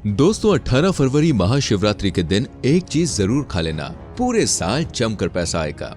दोस्तों 18 फरवरी महाशिवरात्रि के दिन एक चीज जरूर खा लेना, पूरे साल जमकर पैसा आएगा।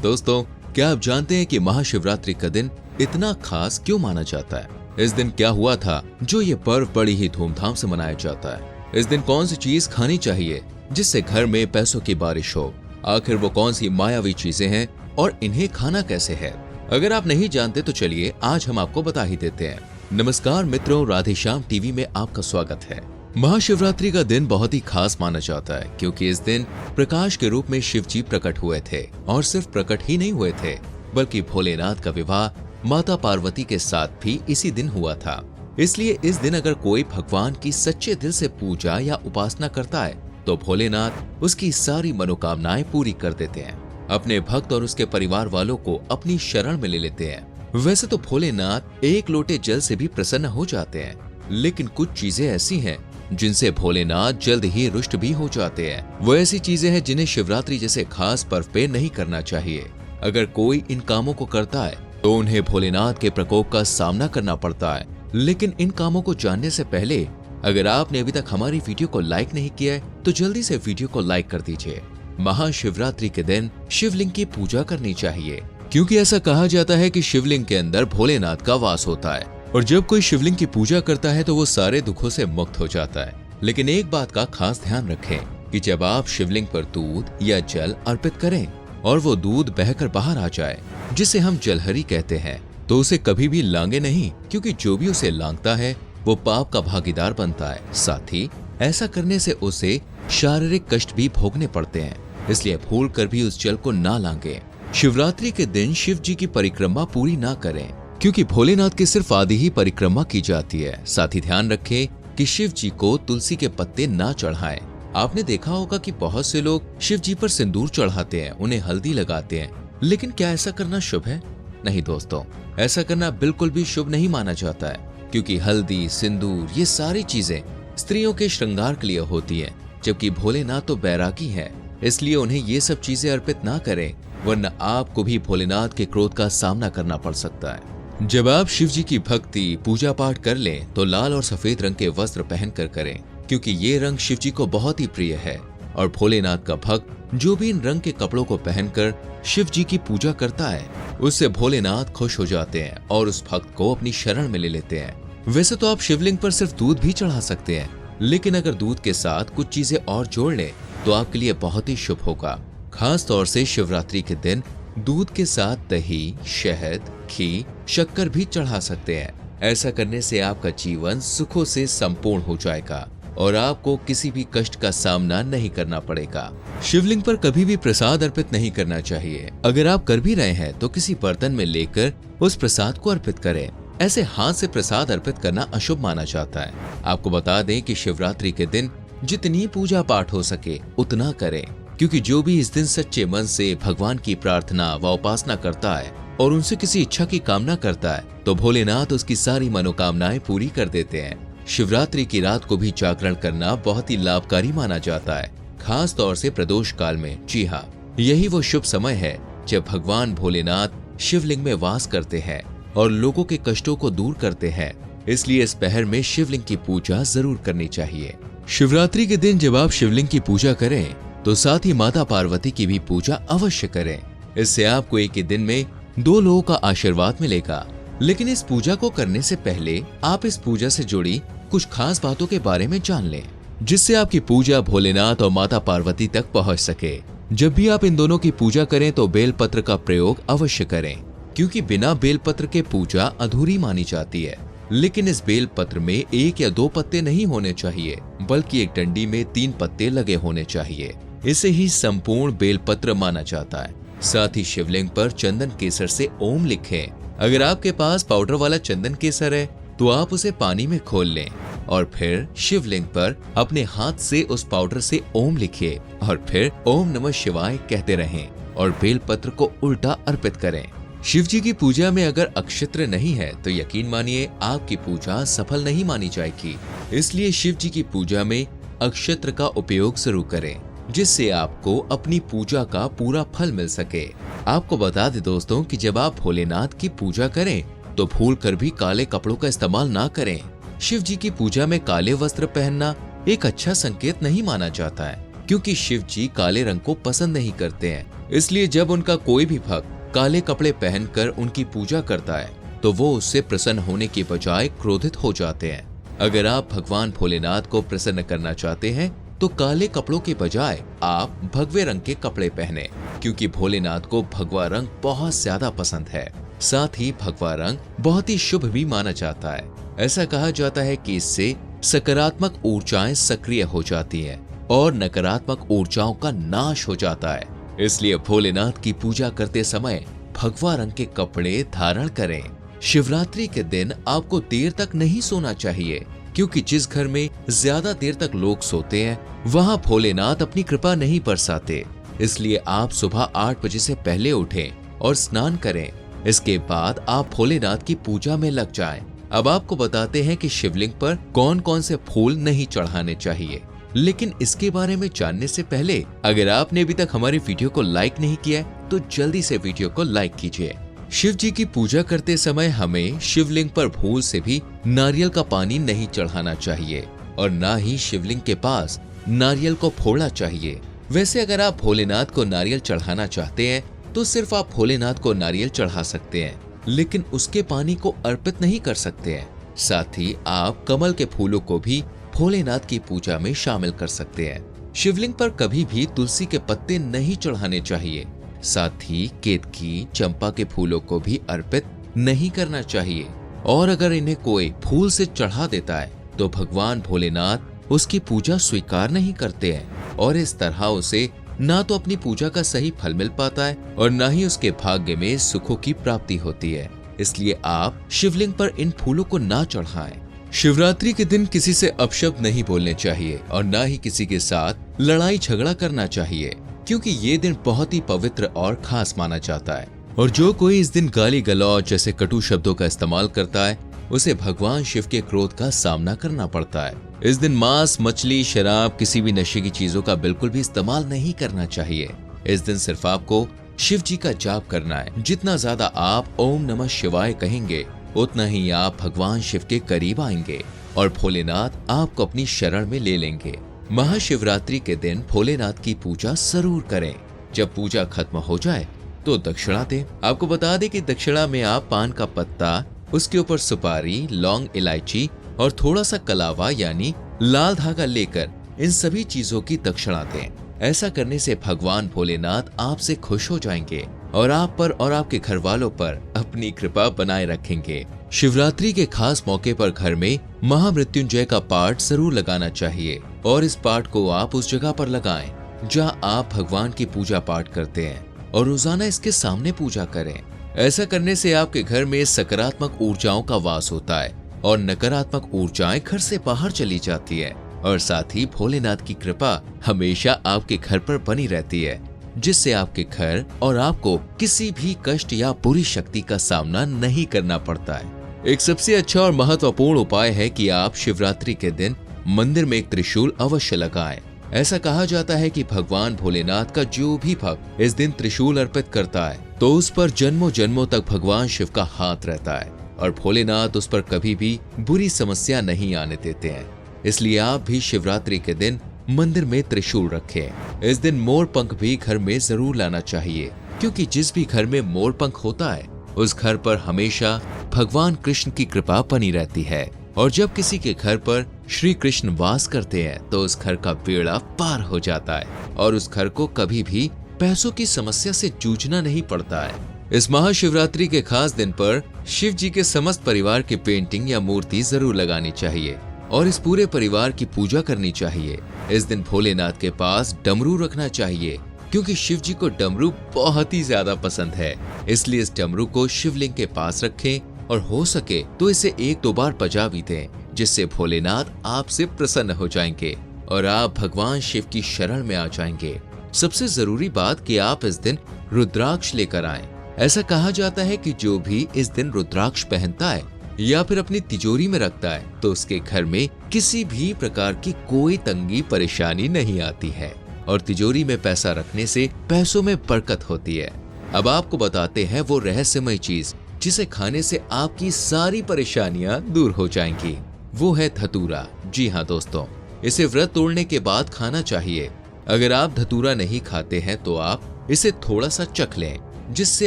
दोस्तों क्या आप जानते हैं कि महाशिवरात्रि का दिन इतना खास क्यों माना जाता है? इस दिन क्या हुआ था जो ये पर्व बड़ी ही धूमधाम से मनाया जाता है? इस दिन कौन सी चीज खानी चाहिए जिससे घर में पैसों की बारिश हो? आखिर वो कौन सी मायावी चीजें हैं और इन्हें खाना कैसे है? अगर आप नहीं जानते तो चलिए आज हम आपको बता ही देते हैं। नमस्कार मित्रों, राधेश्याम टीवी में आपका स्वागत है। महाशिवरात्रि का दिन बहुत ही खास माना जाता है क्योंकि इस दिन प्रकाश के रूप में शिव जी प्रकट हुए थे और सिर्फ प्रकट ही नहीं हुए थे बल्कि भोलेनाथ का विवाह माता पार्वती के साथ भी इसी दिन हुआ था। इसलिए इस दिन अगर कोई भगवान की सच्चे दिल से पूजा या उपासना करता है तो भोलेनाथ उसकी सारी मनोकामनाएं पूरी कर देते हैं, अपने भक्त और उसके परिवार वालों को अपनी शरण में ले लेते हैं। वैसे तो भोलेनाथ एक लोटे जल से भी प्रसन्न हो जाते हैं, लेकिन कुछ चीजें ऐसी हैं जिनसे भोलेनाथ जल्द ही रुष्ट भी हो जाते हैं। वो ऐसी चीजें हैं जिन्हें शिवरात्रि जैसे खास पर्व पे नहीं करना चाहिए। अगर कोई इन कामों को करता है तो उन्हें भोलेनाथ के प्रकोप का सामना करना पड़ता है। लेकिन इन कामों को जानने से पहले अगर आपने अभी तक हमारी वीडियो को लाइक नहीं किया है तो जल्दी से वीडियो को लाइक कर दीजिए। महाशिवरात्रि के दिन शिवलिंग की पूजा करनी चाहिए क्योंकि ऐसा कहा जाता है कि शिवलिंग के अंदर भोलेनाथ का वास होता है और जब कोई शिवलिंग की पूजा करता है तो वो सारे दुखों से मुक्त हो जाता है। लेकिन एक बात का खास ध्यान रखें कि जब आप शिवलिंग पर दूध या जल अर्पित करें और वो दूध बहकर बाहर आ जाए जिसे हम जलहरी कहते हैं तो उसे कभी भी लांगे नहीं, क्योंकि जो भी उसे लांगता है वो पाप का भागीदार बनता है। साथ ही ऐसा करने से उसे शारीरिक कष्ट भी भोगने पड़ते हैं, इसलिए भूल कर भी उस जल को ना लांगे। शिवरात्रि के दिन शिव जी की परिक्रमा पूरी ना करें क्योंकि भोलेनाथ की सिर्फ आधी ही परिक्रमा की जाती है। साथ ही ध्यान रखें कि शिव जी को तुलसी के पत्ते ना चढ़ाएं। आपने देखा होगा कि बहुत से लोग शिव जी पर सिंदूर चढ़ाते हैं, उन्हें हल्दी लगाते हैं, लेकिन क्या ऐसा करना शुभ है? नहीं दोस्तों, ऐसा करना बिल्कुल भी शुभ नहीं माना जाता है क्योंकि हल्दी, सिंदूर ये सारी चीजें स्त्रियों के श्रृंगार के लिए होती है, जबकि भोलेनाथ तो बैरागी है। इसलिए उन्हें ये सब चीजें अर्पित ना करें, वरना आपको भी भोलेनाथ के क्रोध का सामना करना पड़ सकता है। जब आप शिव जी की भक्ति पूजा पाठ कर लें तो लाल और सफेद रंग के वस्त्र पहनकर करें क्योंकि ये रंग शिव जी को बहुत ही प्रिय है और भोलेनाथ का भक्त जो भी इन रंग के कपड़ों को पहनकर शिव जी की पूजा करता है उससे भोलेनाथ खुश हो जाते हैं और उस भक्त को अपनी शरण में ले लेते हैं। वैसे तो आप शिवलिंग पर सिर्फ दूध भी चढ़ा सकते हैं, लेकिन अगर दूध के साथ कुछ चीजें और जोड़ लें तो आपके लिए बहुत ही शुभ होगा। खास तौर से शिवरात्रि के दिन दूध के साथ दही, शहद, घी, शक्कर भी चढ़ा सकते हैं। ऐसा करने से आपका जीवन सुखों से संपूर्ण हो जाएगा और आपको किसी भी कष्ट का सामना नहीं करना पड़ेगा। शिवलिंग पर कभी भी प्रसाद अर्पित नहीं करना चाहिए। अगर आप कर भी रहे हैं तो किसी बर्तन में लेकर उस प्रसाद को अर्पित करें। ऐसे हाथ से प्रसाद अर्पित करना अशुभ माना जाता है। आपको बता दें कि शिवरात्रि के दिन जितनी पूजा पाठ हो सके उतना करें क्योंकि जो भी इस दिन सच्चे मन से भगवान की प्रार्थना व उपासना करता है और उनसे किसी इच्छा की कामना करता है तो भोलेनाथ उसकी सारी मनोकामनाएं पूरी कर देते हैं। शिवरात्रि की रात को भी जागरण करना बहुत ही लाभकारी माना जाता है, खास तौर से प्रदोष काल में। जी हाँ, यही वो शुभ समय है जब भगवान भोलेनाथ शिवलिंग में वास करते हैं और लोगों के कष्टों को दूर करते हैं। इसलिए इस पहर में शिवलिंग की पूजा जरूर करनी चाहिए। शिवरात्रि के दिन जब आप शिवलिंग की पूजा करें तो साथ ही माता पार्वती की भी पूजा अवश्य करें। इससे आपको एक ही दिन में 2 लोगों का आशीर्वाद मिलेगा। लेकिन इस पूजा को करने से पहले आप इस पूजा से जुड़ी कुछ खास बातों के बारे में जान लें जिससे आपकी पूजा भोलेनाथ और माता पार्वती तक पहुंच सके। जब भी आप इन दोनों की पूजा करें तो बेलपत्र का प्रयोग अवश्य करें क्योंकि बिना बेलपत्र के पूजा अधूरी मानी जाती है। लेकिन इस बेलपत्र में 1 या 2 पत्ते नहीं होने चाहिए बल्कि एक डंडी में 3 पत्ते लगे होने चाहिए। इसे ही संपूर्ण बेलपत्र माना जाता है। साथ ही शिवलिंग पर चंदन केसर से ओम लिखें। अगर आपके पास पाउडर वाला चंदन केसर है तो आप उसे पानी में घोल लें और फिर शिवलिंग पर अपने हाथ से उस पाउडर से ओम लिखिए और फिर ओम नमः शिवाय कहते रहें और बेलपत्र को उल्टा अर्पित करें। शिव जी की पूजा में अगर अक्षत्र नहीं है तो यकीन मानिए आपकी पूजा सफल नहीं मानी जाएगी। इसलिए शिव जी की पूजा में अक्षत्र का उपयोग जरूर करें जिससे आपको अपनी पूजा का पूरा फल मिल सके। आपको बता दें दोस्तों कि जब आप भोलेनाथ की पूजा करें तो भूल कर भी काले कपड़ों का इस्तेमाल ना करें। शिव जी की पूजा में काले वस्त्र पहनना एक अच्छा संकेत नहीं माना जाता है, क्योंकि शिव जी काले रंग को पसंद नहीं करते हैं। इसलिए जब उनका कोई भी भक्त काले कपड़े पहनकर उनकी पूजा करता है तो वो उससे प्रसन्न होने के बजाय क्रोधित हो जाते हैं। अगर आप भगवान भोलेनाथ को प्रसन्न करना चाहते हैं तो काले कपड़ों के बजाय आप भगवे रंग के कपड़े पहने, क्योंकि भोलेनाथ को भगवा रंग बहुत ज्यादा पसंद है। साथ ही भगवा रंग बहुत ही शुभ भी माना जाता है। ऐसा कहा जाता है कि इससे सकारात्मक ऊर्जाएं सक्रिय हो जाती हैं और नकारात्मक ऊर्जाओं का नाश हो जाता है। इसलिए भोलेनाथ की पूजा करते समय भगवा रंग के कपड़े धारण करें। शिवरात्रि के दिन आपको देर तक नहीं सोना चाहिए, क्योंकि जिस घर में ज्यादा देर तक लोग सोते हैं वहां भोलेनाथ अपनी कृपा नहीं बरसाते। इसलिए आप सुबह 8 बजे से पहले उठें और स्नान करें। इसके बाद आप भोलेनाथ की पूजा में लग जाएं। अब आपको बताते हैं कि शिवलिंग पर कौन कौन से फूल नहीं चढ़ाने चाहिए। लेकिन इसके बारे में जानने से पहले अगर आपने अभी तक हमारी वीडियो को लाइक नहीं किया है तो जल्दी से वीडियो को लाइक कीजिए। शिव जी की पूजा करते समय हमें शिवलिंग पर भूल से भी नारियल का पानी नहीं चढ़ाना चाहिए और ना ही शिवलिंग के पास नारियल को फोड़ना चाहिए। वैसे अगर आप भोलेनाथ को नारियल चढ़ाना चाहते हैं तो सिर्फ आप भोलेनाथ को नारियल चढ़ा सकते हैं, लेकिन उसके पानी को अर्पित नहीं कर सकते हैं। साथ ही आप कमल के फूलों को भी भोलेनाथ की पूजा में शामिल कर सकते हैं। शिवलिंग पर कभी भी तुलसी के पत्ते नहीं चढ़ाने चाहिए। साथ ही केतकी, चंपा के फूलों को भी अर्पित नहीं करना चाहिए। और अगर इन्हें कोई फूल से चढ़ा देता है तो भगवान भोलेनाथ उसकी पूजा स्वीकार नहीं करते हैं और इस तरह उसे ना तो अपनी पूजा का सही फल मिल पाता है और ना ही उसके भाग्य में सुखों की प्राप्ति होती है। इसलिए आप शिवलिंग पर इन फूलों को ना चढ़ाएं। शिवरात्रि के दिन किसी से अपशब्द नहीं बोलने चाहिए और ना ही किसी के साथ लड़ाई झगड़ा करना चाहिए, क्योंकि ये दिन बहुत ही पवित्र और खास माना जाता है। और जो कोई इस दिन गाली गलौज जैसे कटु शब्दों का इस्तेमाल करता है उसे भगवान शिव के क्रोध का सामना करना पड़ता है। इस दिन मांस, मछली, शराब, किसी भी नशे की चीजों का बिल्कुल भी इस्तेमाल नहीं करना चाहिए। इस दिन सिर्फ आपको शिव जी का जाप करना है। जितना ज्यादा आप ओम नमः शिवाय कहेंगे उतना ही आप भगवान शिव के करीब आएंगे और भोलेनाथ आपको अपनी शरण में ले लेंगे। महाशिवरात्रि के दिन भोलेनाथ की पूजा जरूर करें। जब पूजा खत्म हो जाए तो दक्षिणा दें। आपको बता दें कि दक्षिणा में आप पान का पत्ता, उसके ऊपर सुपारी, लौंग, इलायची और थोड़ा सा कलावा यानी लाल धागा लेकर इन सभी चीजों की दक्षिणा दें। ऐसा करने से भगवान भोलेनाथ आपसे खुश हो जाएंगे और आप पर और आपके घर वालों पर अपनी कृपा बनाए रखेंगे। शिवरात्रि के खास मौके पर घर में महामृत्युंजय का पाठ जरूर लगाना चाहिए और इस पाठ को आप उस जगह पर लगाएं जहां आप भगवान की पूजा पाठ करते हैं और रोजाना इसके सामने पूजा करें। ऐसा करने से आपके घर में सकारात्मक ऊर्जाओं का वास होता है और नकारात्मक ऊर्जाएं घर से बाहर चली जाती है और साथ ही भोलेनाथ की कृपा हमेशा आपके घर पर बनी रहती है, जिससे आपके घर और आपको किसी भी कष्ट या बुरी शक्ति का सामना नहीं करना पड़ता है। एक सबसे अच्छा और महत्वपूर्ण उपाय है कि आप शिवरात्रि के दिन मंदिर में एक त्रिशूल अवश्य लगाएं। ऐसा कहा जाता है कि भगवान भोलेनाथ का जो भी भक्त इस दिन त्रिशूल अर्पित करता है तो उस पर जन्मों जन्मों तक भगवान शिव का हाथ रहता है और भोलेनाथ उस पर कभी भी बुरी समस्या नहीं आने देते हैं। इसलिए आप भी शिवरात्रि के दिन मंदिर में त्रिशूल रखें। इस दिन मोर पंख भी घर में जरूर लाना चाहिए, क्योंकि जिस भी घर में मोर पंख होता है उस घर पर हमेशा भगवान कृष्ण की कृपा बनी रहती है और जब किसी के घर पर श्री कृष्ण वास करते हैं तो उस घर का बेड़ा पार हो जाता है और उस घर को कभी भी पैसों की समस्या से जूझना नहीं पड़ता है। इस महाशिवरात्रि के खास दिन पर शिव जी के समस्त परिवार की पेंटिंग या मूर्ति जरूर लगानी चाहिए और इस पूरे परिवार की पूजा करनी चाहिए। इस दिन भोलेनाथ के पास डमरू रखना चाहिए, क्योंकि शिव जी को डमरू बहुत ही ज्यादा पसंद है। इसलिए इस डमरू को शिवलिंग के पास रखें और हो सके तो इसे 1-2 बार बजा भी दें, जिससे भोलेनाथ आपसे प्रसन्न हो जाएंगे और आप भगवान शिव की शरण में आ जाएंगे। सबसे जरूरी बात कि आप इस दिन रुद्राक्ष लेकर आएं। ऐसा कहा जाता है कि जो भी इस दिन रुद्राक्ष पहनता है या फिर अपनी तिजोरी में रखता है तो उसके घर में किसी भी प्रकार की कोई तंगी परेशानी नहीं आती है और तिजोरी में पैसा रखने से पैसों में बरकत होती है। अब आपको बताते हैं वो रहस्यमय चीज जिसे खाने से आपकी सारी परेशानियां दूर हो जाएंगी। वो है धतूरा। जी हाँ दोस्तों, इसे व्रत तोड़ने के बाद खाना चाहिए। अगर आप धतूरा नहीं खाते हैं तो आप इसे थोड़ा सा चख लें, जिससे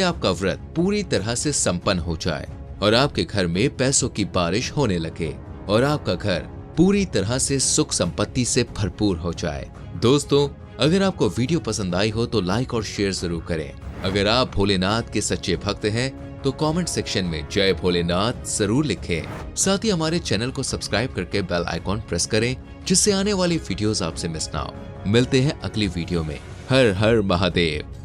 आपका व्रत पूरी तरह से संपन्न हो जाए और आपके घर में पैसों की बारिश होने लगे और आपका घर पूरी तरह से सुख संपत्ति से भरपूर हो जाए। दोस्तों, अगर आपको वीडियो पसंद आई हो तो लाइक और शेयर जरूर करें। अगर आप भोलेनाथ के सच्चे भक्त हैं तो कमेंट सेक्शन में जय भोलेनाथ जरूर लिखें। साथ ही हमारे चैनल को सब्सक्राइब करके बेल आइकॉन प्रेस करें, जिससे आने वाली वीडियोस आपसे मिस ना हो। मिलते हैं अगली वीडियो में। हर हर महादेव।